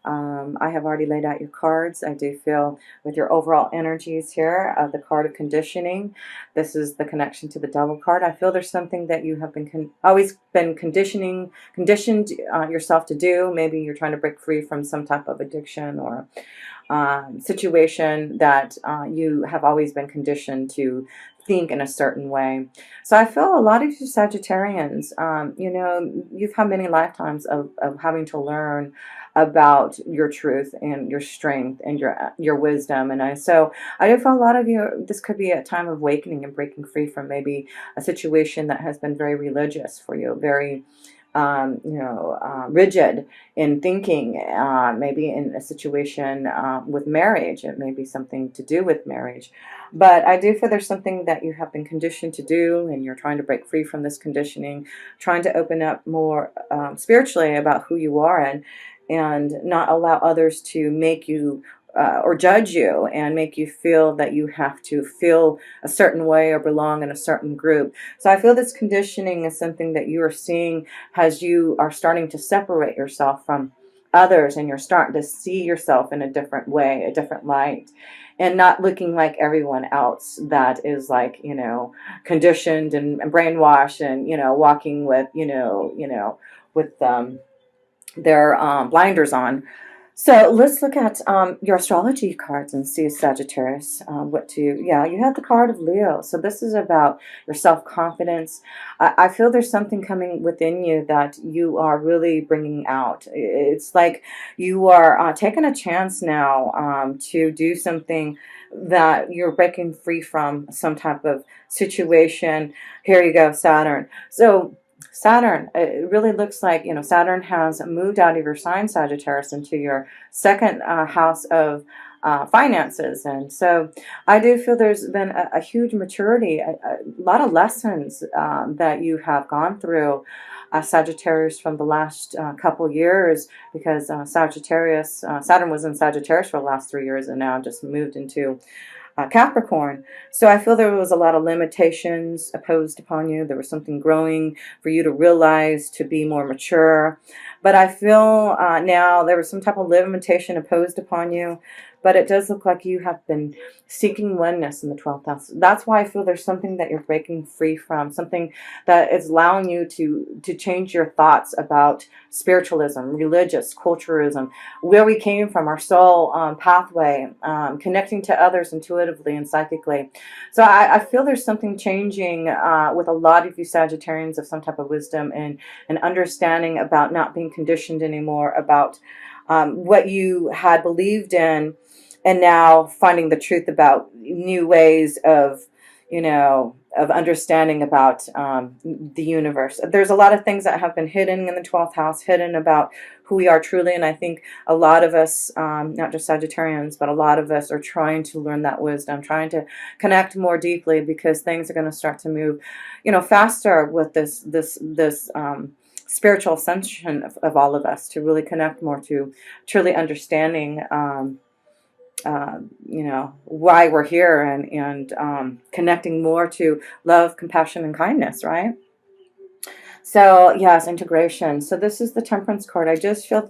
I have already laid out your cards. I do feel with your overall energies here of the card of conditioning, this is the connection to the devil card. I feel there's something that you have been always been conditioned yourself to do. Maybe you're trying to break free from some type of addiction or situation that you have always been conditioned to think in a certain way. So I feel a lot of you Sagittarians, you've had many lifetimes of having to learn about your truth and your strength and your wisdom. So I do feel a lot of you, this could be a time of awakening and breaking free from maybe a situation that has been very religious for you, very rigid in thinking, maybe in a situation with marriage. It may be something to do with marriage. But I do feel there's something that you have been conditioned to do, and you're trying to break free from this conditioning, trying to open up more spiritually about who you are and not allow others to make you or judge you and make you feel that you have to feel a certain way or belong in a certain group. So I feel this conditioning is something that you are seeing as you are starting to separate yourself from others, and you're starting to see yourself in a different way, a different light, and not looking like everyone else that is like, conditioned and brainwashed and, walking with, with their blinders on. So let's look at your astrology cards and see, Sagittarius, you have the card of Leo. So this is about your self-confidence. I feel there's something coming within you that you are really bringing out. It's like you are taking a chance now to do something that you're breaking free from some type of situation. Here you go, Saturn. So Saturn, it really looks like, Saturn has moved out of your sign, Sagittarius, into your second house of finances. And so I do feel there's been a huge maturity, a lot of lessons that you have gone through, Sagittarius, from the last couple years, because Saturn was in Sagittarius for the last 3 years and now just moved into Capricorn. So I feel there was a lot of limitations imposed upon you. There was something growing for you to realize, to be more mature. But I feel now there was some type of limitation imposed upon you. But it does look like you have been seeking oneness in the 12th house. That's why I feel there's something that you're breaking free from, something that is allowing you to change your thoughts about spiritualism, religious, culturalism, where we came from, our soul pathway, connecting to others intuitively and psychically. So I feel there's something changing with a lot of you Sagittarians, of some type of wisdom and understanding about not being conditioned anymore, about what you had believed in, and now finding the truth about new ways of, of understanding about the universe. There's a lot of things that have been hidden in the 12th house, hidden about who we are truly. And I think a lot of us, not just Sagittarians, but a lot of us are trying to learn that wisdom, trying to connect more deeply, because things are going to start to move, faster with this spiritual ascension of all of us, to really connect more to truly understanding why we're here, and connecting more to love, compassion, and kindness, right? So yes, integration. So this is the Temperance card. I just feel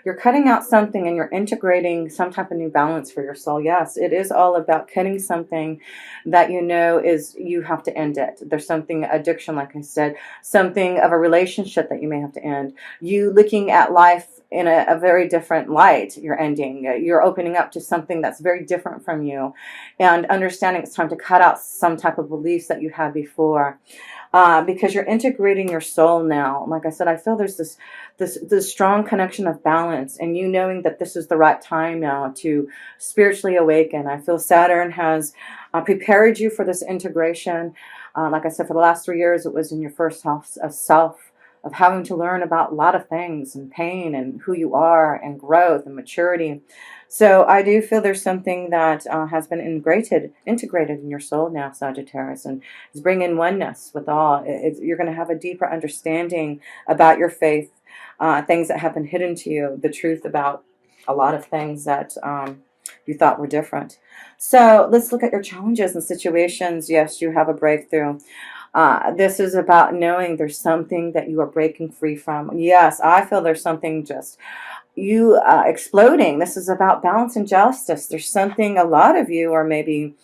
you're cutting out something and you're integrating some type of new balance for your soul. Yes, it is all about cutting something that is, you have to end it. There's something, addiction, like I said, something of a relationship that you may have to end. You looking at life in a very different light. You're ending. You're opening up to something that's very different from you, and understanding it's time to cut out some type of beliefs that you had before. Because you're integrating your soul now. Like I said, I feel there's this strong connection of balance, and you knowing that this is the right time now to spiritually awaken. I feel Saturn has prepared you for this integration. Like I said, for the last 3 years, it was in your first house of self, of having to learn about a lot of things, and pain, and who you are, and growth, and maturity. So I do feel there's something that has been integrated in your soul now, Sagittarius, and is bringing oneness with all. You're going to have a deeper understanding about your faith, things that have been hidden to you, the truth about a lot of things that you thought were different. So let's look at your challenges and situations. Yes, you have a breakthrough. This is about knowing there's something that you are breaking free from. Yes, I feel there's something just you exploding. This is about balance and justice. There's something, a lot of you are maybe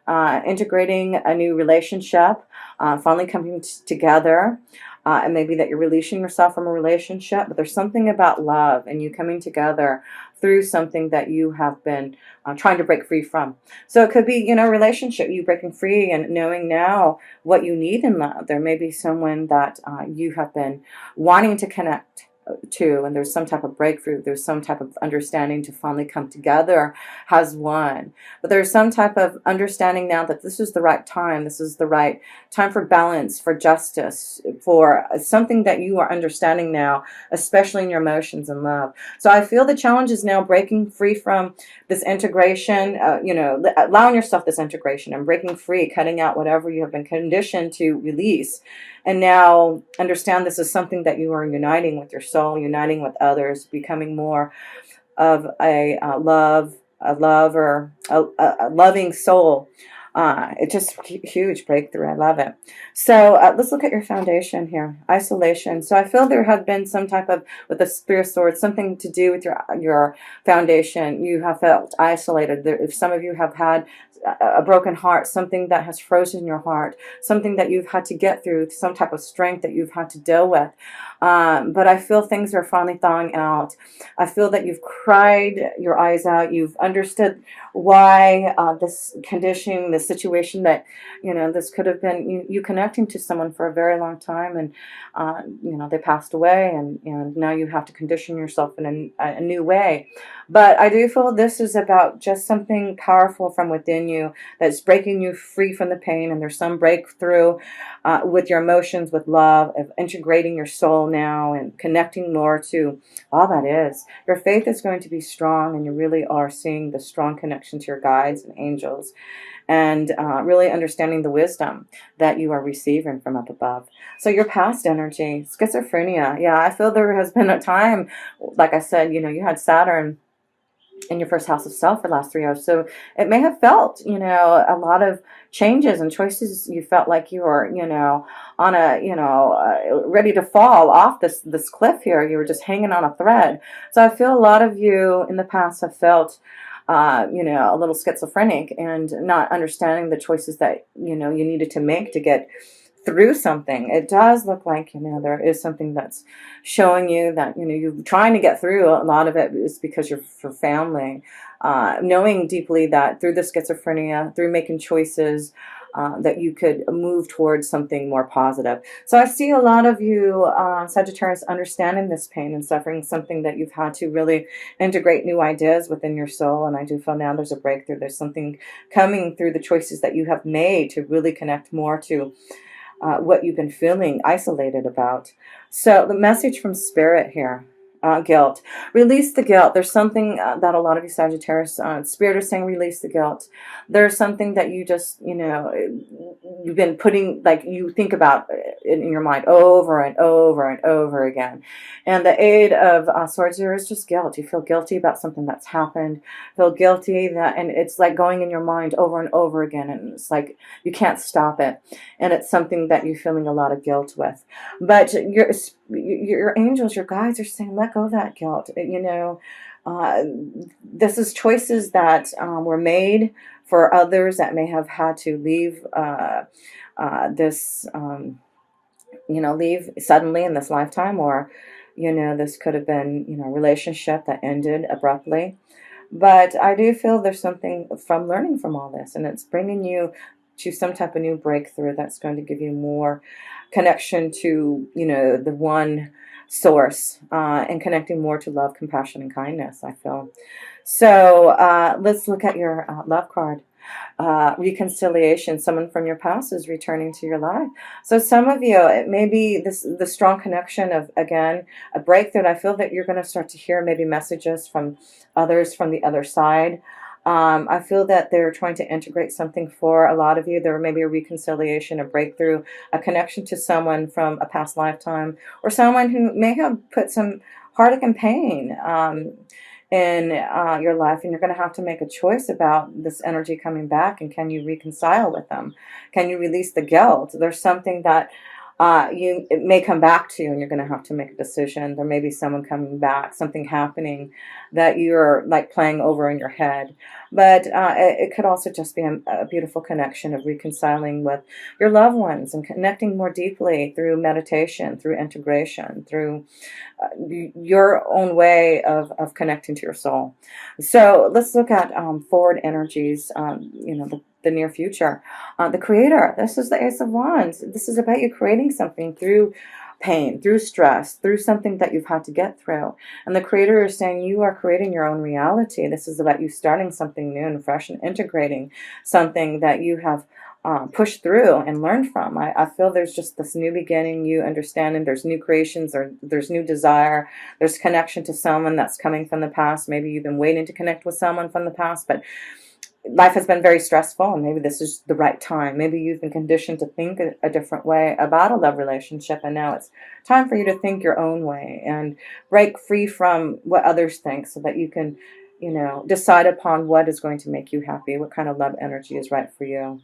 integrating a new relationship, finally coming together. And maybe that you're releasing yourself from a relationship, but there's something about love and you coming together through something that you have been trying to break free from. So it could be, relationship, you breaking free and knowing now what you need in love. There may be someone that you have been wanting to connect to, and there's some type of breakthrough, there's some type of understanding to finally come together as one. But there's some type of understanding now that this is the right time, this is the right time for balance, for justice, for something that you are understanding now, especially in your emotions and love. So I feel the challenge is now breaking free from this integration, allowing yourself this integration and breaking free, cutting out whatever you have been conditioned to release. And now understand this is something that you are uniting with your soul, uniting with others, becoming more of a loving soul. It's just huge breakthrough. I love it. So let's look at your foundation here. Isolation. So I feel there have been some type of, with the Spirit Sword, something to do with your foundation. You have felt isolated. If some of you have had a broken heart, something that has frozen your heart, something that you've had to get through, some type of strength that you've had to deal with. But I feel things are finally thawing out. I feel that you've cried your eyes out. You've understood why this conditioning, this situation that, this could have been you connecting to someone for a very long time, and, they passed away, and now you have to condition yourself in a new way. But I do feel this is about just something powerful from within you that's breaking you free from the pain, and there's some breakthrough with your emotions, with love, of integrating your soul now and connecting more to all that is. Your faith is going to be strong, and you really are seeing the strong connection to your guides and angels, and really understanding the wisdom that you are receiving from up above. So your past energy, schizophrenia. Yeah, I feel there has been a time, like I said, you had Saturn in your first house of self for the last 3 years. So it may have felt, a lot of changes and choices. You felt like you were, on a, ready to fall off this cliff here. You were just hanging on a thread. So I feel a lot of you in the past have felt, a little schizophrenic and not understanding the choices that, you needed to make to get through something. It does look like, there is something that's showing you that, you're trying to get through. A lot of it is because you're for family, knowing deeply that through the schizophrenia, through making choices, that you could move towards something more positive. So I see a lot of you, Sagittarius, understanding this pain and suffering, something that you've had to really integrate new ideas within your soul. And I do feel now there's a breakthrough. There's something coming through the choices that you have made to really connect more to what you've been feeling isolated about. So the message from Spirit here, guilt. Release the guilt. There's something that a lot of you Sagittarius, Spirit is saying release the guilt. There's something that you just, you've been putting, like you think about in your mind over and over and over again. And the Eight of Swords here is just guilt. You feel guilty about something that's happened. Feel guilty that, and it's like going in your mind over and over again. And it's like you can't stop it. And it's something that you're feeling a lot of guilt with. But your angels, your guides are saying, let go of that guilt. This is choices that were made for others that may have had to leave leave suddenly in this lifetime, or, this could have been, a relationship that ended abruptly. But I do feel there's something from learning from all this, and it's bringing you to some type of new breakthrough that's going to give you more connection to, the one source, and connecting more to love, compassion, and kindness, I feel. So let's look at your love card. Reconciliation. Someone from your past is returning to your life. So some of you, it may be the strong connection of, again, a breakthrough. I feel that you're going to start to hear maybe messages from others from the other side. I feel that they're trying to integrate something for a lot of you. There may be a reconciliation, a breakthrough, a connection to someone from a past lifetime, or someone who may have put some heartache and pain in your life, and you're going to have to make a choice about this energy coming back, and can you reconcile with them? Can you release the guilt? There's something that it may come back to you, and you're going to have to make a decision. There may be someone coming back, something happening that you're like playing over in your head. But it could also just be a beautiful connection of reconciling with your loved ones and connecting more deeply through meditation, through integration, through your own way of connecting to your soul. So let's look at forward energies, the near future. The creator, this is the Ace of Wands. This is about you creating something through pain, through stress, through something that you've had to get through. And the creator is saying you are creating your own reality. This is about you starting something new and fresh and integrating something that you have pushed through and learned from. I feel there's just this new beginning, new understanding. There's new creations, or there's new desire. There's connection to someone that's coming from the past. Maybe you've been waiting to connect with someone from the past, but life has been very stressful, and maybe this is the right time. Maybe you've been conditioned to think a different way about a love relationship, and now it's time for you to think your own way and break free from what others think, so that you can, decide upon what is going to make you happy, what kind of love energy is right for you.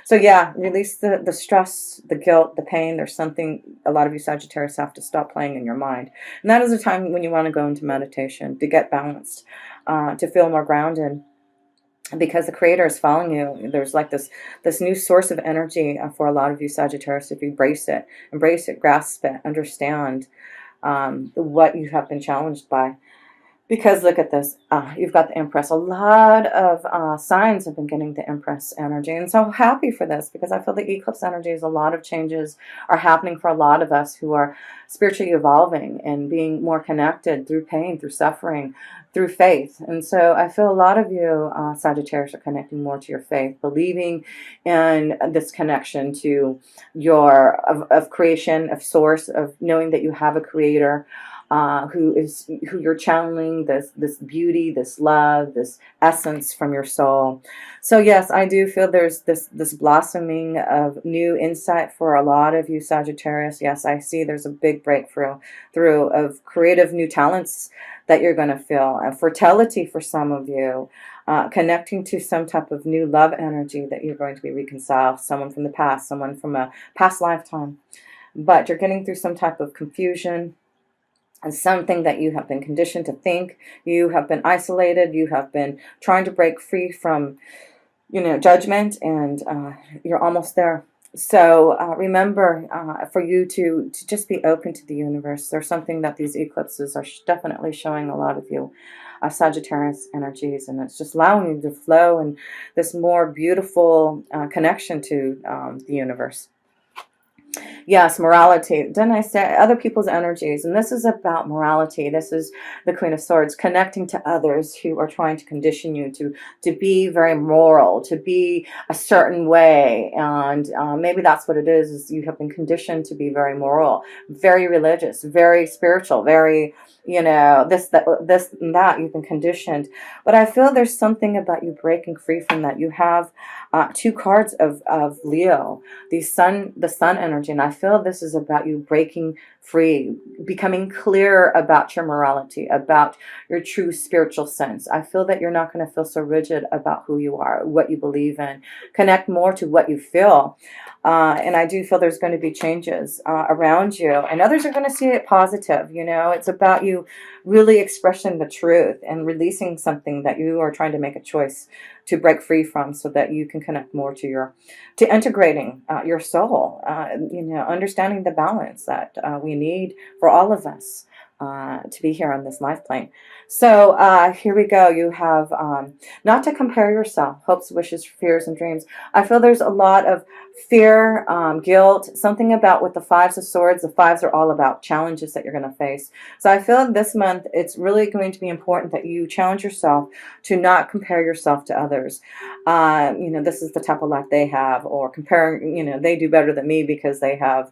So yeah, release the stress, the guilt, the pain. There's something a lot of you Sagittarius have to stop playing in your mind. And that is a time when you want to go into meditation, to get balanced, to feel more grounded, because the creator is following you. There's like this new source of energy for a lot of you Sagittarius. If you embrace it, grasp it, understand what you have been challenged by. Because look at this, you've got the Empress. A lot of signs have been getting the Empress energy. And so happy for this, because I feel the eclipse energy is a lot of changes are happening for a lot of us who are spiritually evolving and being more connected through pain, through suffering, through faith. And so I feel a lot of you Sagittarius are connecting more to your faith, believing in this connection to of creation, of source, of knowing that you have a creator, who you're channeling this beauty, this love, this essence from your soul. So yes, I do feel there's this blossoming of new insight for a lot of you Sagittarius. Yes, I see there's a big breakthrough of creative new talents that you're going to feel, fertility for some of you, connecting to some type of new love energy that you're going to be reconciled, someone from the past, someone from a past lifetime. But you're getting through some type of confusion, and something that you have been conditioned to think. You have been isolated. You have been trying to break free from, judgment, and you're almost there. So remember, for you to just be open to the universe. There's something that these eclipses are definitely showing a lot of you Sagittarius energies, and it's just allowing you to flow in this more beautiful connection to the universe. Yes, morality. Didn't I say other people's energies? And this is about morality. This is the Queen of Swords, connecting to others who are trying to condition you to be very moral, to be a certain way. And maybe that's what it is you have been conditioned to be very moral, very religious, very spiritual, very, this and that. You've been conditioned. But I feel there's something about you breaking free from that. You have two cards of Leo, the sun energy, and I feel this is about you breaking free, becoming clear about your morality, about your true spiritual sense. I feel that you're not going to feel so rigid about who you are, what you believe in. Connect more to what you feel. And I do feel there's going to be changes around you, and others are going to see it positive. It's about you really expressing the truth and releasing something that you are trying to make a choice to break free from, so that you can connect more to integrating your soul, understanding the balance that we need for all of us to be here on this life plane. So here we go. You have not to compare yourself, hopes, wishes, fears, and dreams. I feel there's a lot of fear, guilt, something about with the Fives of Swords. The fives are all about challenges that you're going to face. So I feel this month it's really going to be important that you challenge yourself to not compare yourself to others. This is the type of life they have, or comparing, they do better than me because they have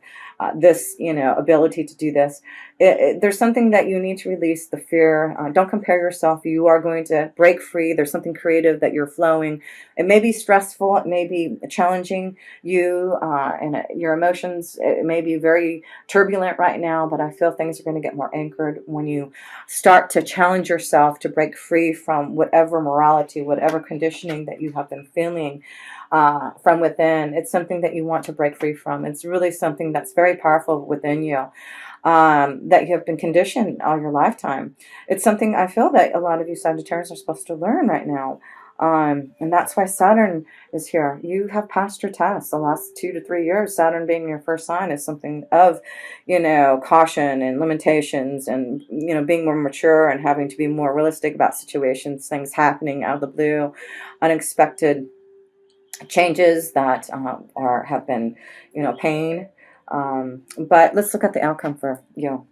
this, ability to do this. There's something that you need to release, the fear. Don't compare yourself. You are going to break free. There's something creative that you're flowing. It may be stressful. It may be challenging you and your emotions. It may be very turbulent right now, but I feel things are going to get more anchored when you start to challenge yourself to break free from whatever morality, whatever conditioning that you have been feeling. from within. It's something that you want to break free from. It's really something that's very powerful within you, that you have been conditioned all your lifetime. It's something I feel that a lot of you Sagittarius are supposed to learn right now. And that's why Saturn is here. You have passed your test. The last 2 to 3 years, Saturn being your first sign is something of, caution and limitations, and, being more mature and having to be more realistic about situations, things happening out of the blue, unexpected changes that have been, pain. But let's look at the outcome for you.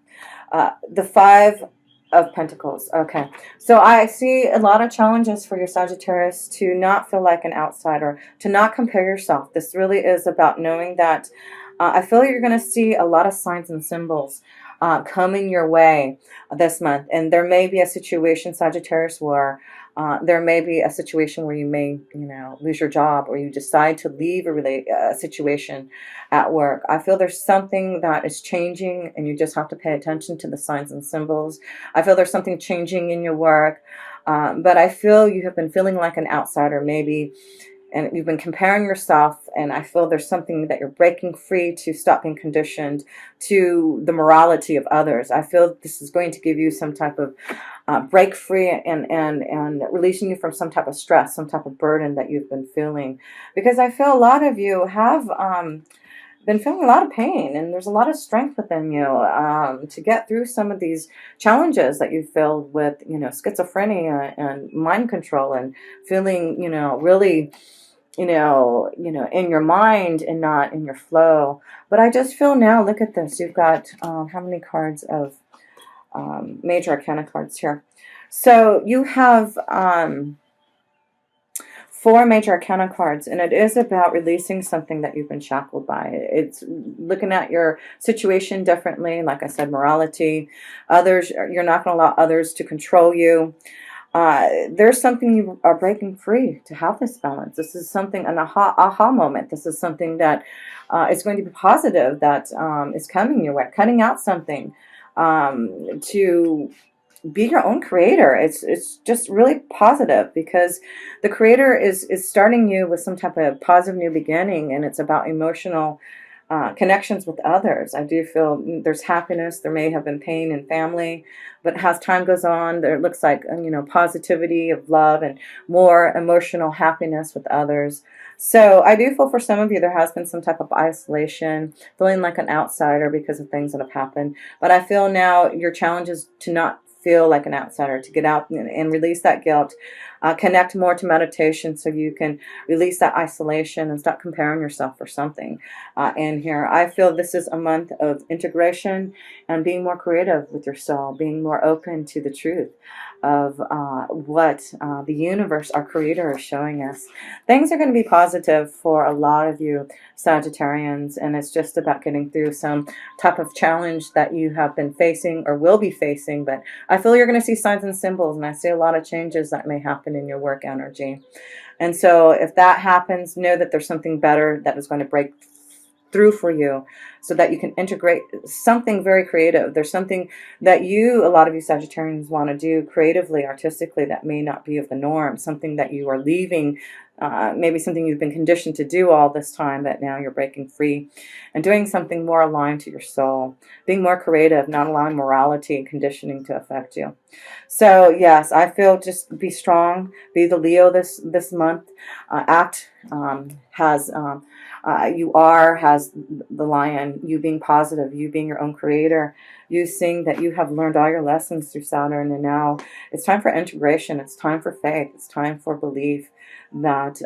The Five of Pentacles. Okay, so I see a lot of challenges for your Sagittarius to not feel like an outsider, to not compare yourself. This really is about knowing that I feel you're going to see a lot of signs and symbols coming your way this month. And there may be a situation, Sagittarius, where there may be a situation where you may, lose your job, or you decide to leave a situation at work. I feel there's something that is changing, and you just have to pay attention to the signs and symbols. I feel there's something changing in your work, but I feel you have been feeling like an outsider, maybe, and you've been comparing yourself, and I feel there's something that you're breaking free to stop being conditioned to the morality of others. I feel this is going to give you some type of break free, and releasing you from some type of stress, some type of burden that you've been feeling. Because I feel a lot of you have been feeling a lot of pain, and there's a lot of strength within you to get through some of these challenges that you feel with, schizophrenia and mind control, and feeling, really, in your mind and not in your flow. But I just feel now, look at this. You've got how many cards of major arcana cards here? So you have 4 major arcana cards, and it is about releasing something that you've been shackled by. It's looking at your situation differently. Like I said, morality. Others, you're not going to allow others to control you. There's something you are breaking free to have this balance. This is something, an aha moment. This is something that is going to be positive, that is coming your way. Cutting out something to be your own creator. It's just really positive, because the creator is starting you with some type of positive new beginning, and it's about emotional connections with others. I do feel there's happiness. There may have been pain in family, but as time goes on, there looks like, positivity of love and more emotional happiness with others. So I do feel for some of you there has been some type of isolation, feeling like an outsider because of things that have happened. But I feel now your challenge is to not feel like an outsider, to get out and release that guilt, connect more to meditation so you can release that isolation and stop comparing yourself for something in here. I feel this is a month of integration and being more creative with your soul, being more open to the truth of what the universe, our creator, is showing us. Things are going to be positive for a lot of you Sagittarians, and it's just about getting through some type of challenge that you have been facing or will be facing. But I feel you're going to see signs and symbols, and I see a lot of changes that may happen in your work energy. And so if that happens, know that there's something better that is going to break through for you, so that you can integrate something very creative. There's something that a lot of you Sagittarians want to do creatively, artistically, that may not be of the norm, something that you are leaving, maybe something you've been conditioned to do all this time, that now you're breaking free and doing something more aligned to your soul, being more creative, not allowing morality and conditioning to affect you. So yes, I feel just be strong, be the Leo this month. Act has the lion, you being positive, you being your own creator, you seeing that you have learned all your lessons through Saturn, and now it's time for integration, it's time for faith, it's time for belief that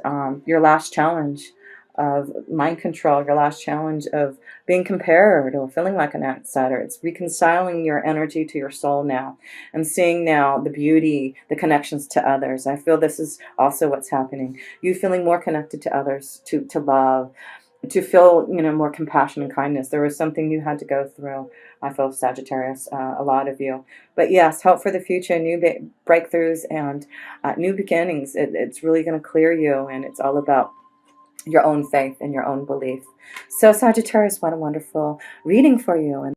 your last challenge of mind control, your last challenge of being compared or feeling like an outsider, it's reconciling your energy to your soul now and seeing now the beauty, the connections to others. I feel this is also what's happening. You feeling more connected to others, to love, to feel, more compassion and kindness. There was something you had to go through. I feel Sagittarius, a lot of you. But yes, hope for the future, new breakthroughs and new beginnings. It's really going to clear you, and it's all about your own faith and your own belief. So Sagittarius, what a wonderful reading for you. And